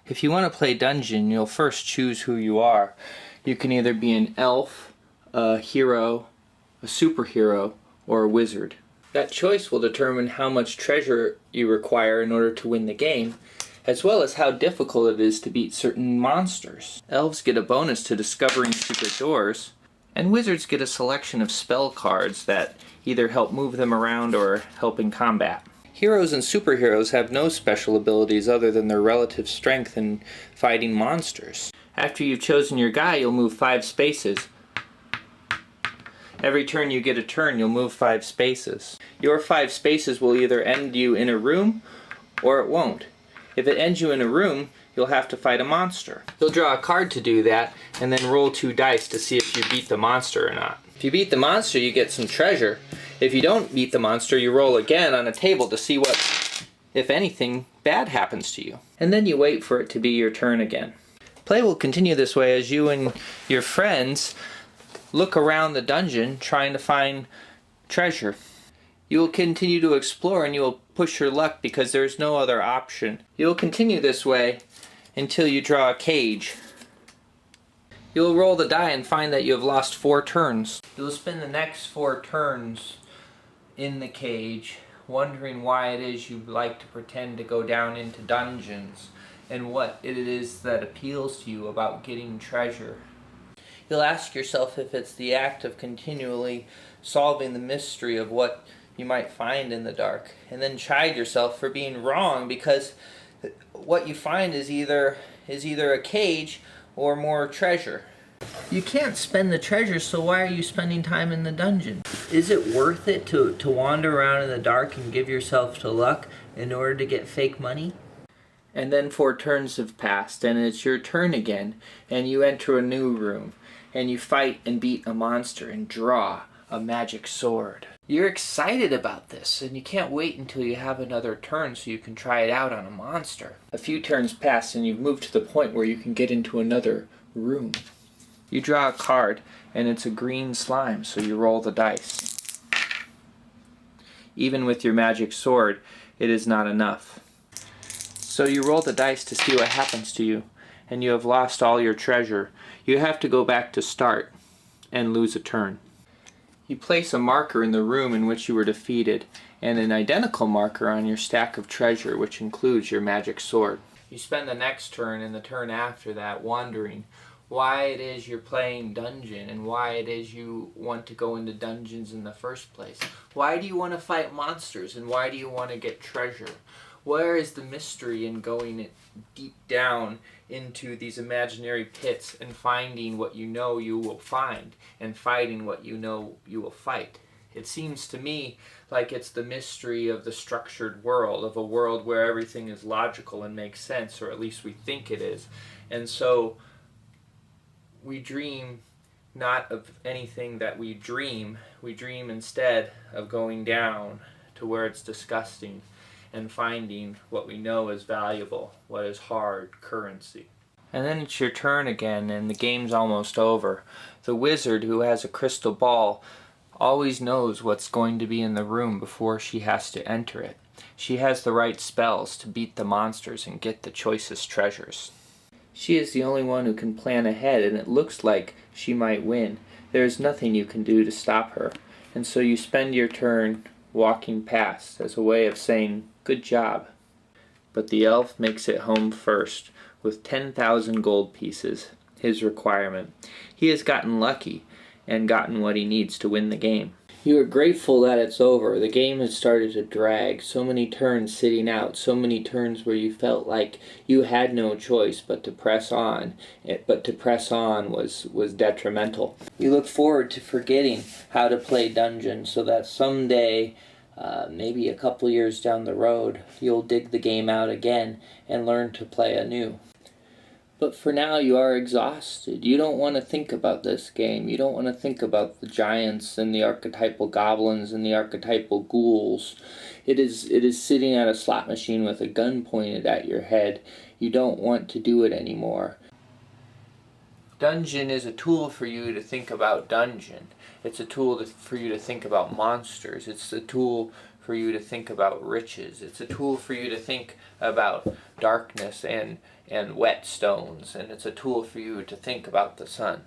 If you want to play dungeon, you'll first choose who you are. You can either be an elf, a hero, a superhero, or a wizard. That choice will determine how much treasure you require in order to win the game, as well as how difficult it is to beat certain monsters. Elves get a bonus to discovering secret doors, and wizards get a selection of spell cards that either help move them around or help in combat. Heroes and superheroes have no special abilities other than their relative strength in fighting monsters. After you've chosen your guy, you'll move 5 spaces. Every turn you get a turn, you'll move 5 spaces. Your 5 spaces will either end you in a room, or it won't. If it ends you in a room, you'll have to fight a monster. You'll draw a card to do that, and then roll 2 dice to see if you beat the monster or not. If you beat the monster, you get some treasure. If you don't beat the monster, you roll again on a table to see what, if anything, bad happens to you. And then you wait for it to be your turn again. Play will continue this way as you and your friends look around the dungeon trying to find treasure. You will continue to explore and you will push your luck because there is no other option. You will continue this way until you draw a cage. You will roll the die and find that you have lost 4 turns. You will spend the next 4 turns in the cage wondering why it is you like to pretend to go down into dungeons and what it is that appeals to you about getting treasure. You'll ask yourself if it's the act of continually solving the mystery of what you might find in the dark, and then chide yourself for being wrong because what you find is either a cage or more treasure. You can't spend the treasure, so why are you spending time in the dungeon? Is it worth it to wander around in the dark and give yourself to luck in order to get fake money? And then 4 turns have passed, and it's your turn again, and you enter a new room, and you fight and beat a monster and draw a magic sword. You're excited about this, and you can't wait until you have another turn so you can try it out on a monster. A few turns pass, and you've moved to the point where you can get into another room. You draw a card, and it's a green slime, so you roll the dice. Even with your magic sword, it is not enough. So you roll the dice to see what happens to you, and you have lost all your treasure. You have to go back to start and lose a turn. You place a marker in the room in which you were defeated, and an identical marker on your stack of treasure, which includes your magic sword. You spend the next turn and the turn after that wondering why it is you're playing dungeon and why it is you want to go into dungeons in the first place. Why do you want to fight monsters and why do you want to get treasure? Where is the mystery in going deep down into these imaginary pits and finding what you know you will find and fighting what you know you will fight? It seems to me like it's the mystery of the structured world, of a world where everything is logical and makes sense, or at least we think it is. And so we dream not of anything that we dream instead of going down to where it's disgusting and finding what we know is valuable, what is hard currency. And then it's your turn again, and the game's almost over. The wizard, who has a crystal ball, always knows what's going to be in the room before she has to enter it. She has the right spells to beat the monsters and get the choicest treasures. She is the only one who can plan ahead, and it looks like she might win. There is nothing you can do to stop her, and so you spend your turn walking past as a way of saying, "Good job." But the elf makes it home first, with 10,000 gold pieces, his requirement. He has gotten lucky, and gotten what he needs to win the game. You are grateful that it's over. The game has started to drag. So many turns sitting out, so many turns where you felt like you had no choice but to press on. But to press on was detrimental. You look forward to forgetting how to play dungeon so that someday, maybe a couple years down the road, you'll dig the game out again and learn to play anew. But for now you are exhausted. You don't want to think about this game. You don't want to think about the giants and the archetypal goblins and the archetypal ghouls. It is sitting at a slot machine with a gun pointed at your head. You don't want to do it anymore. Dungeon is a tool for you to think about dungeon. It's a tool for you to think about monsters. It's a tool for you to think about riches. It's a tool for you to think about darkness and whetstones. And it's a tool for you to think about the sun.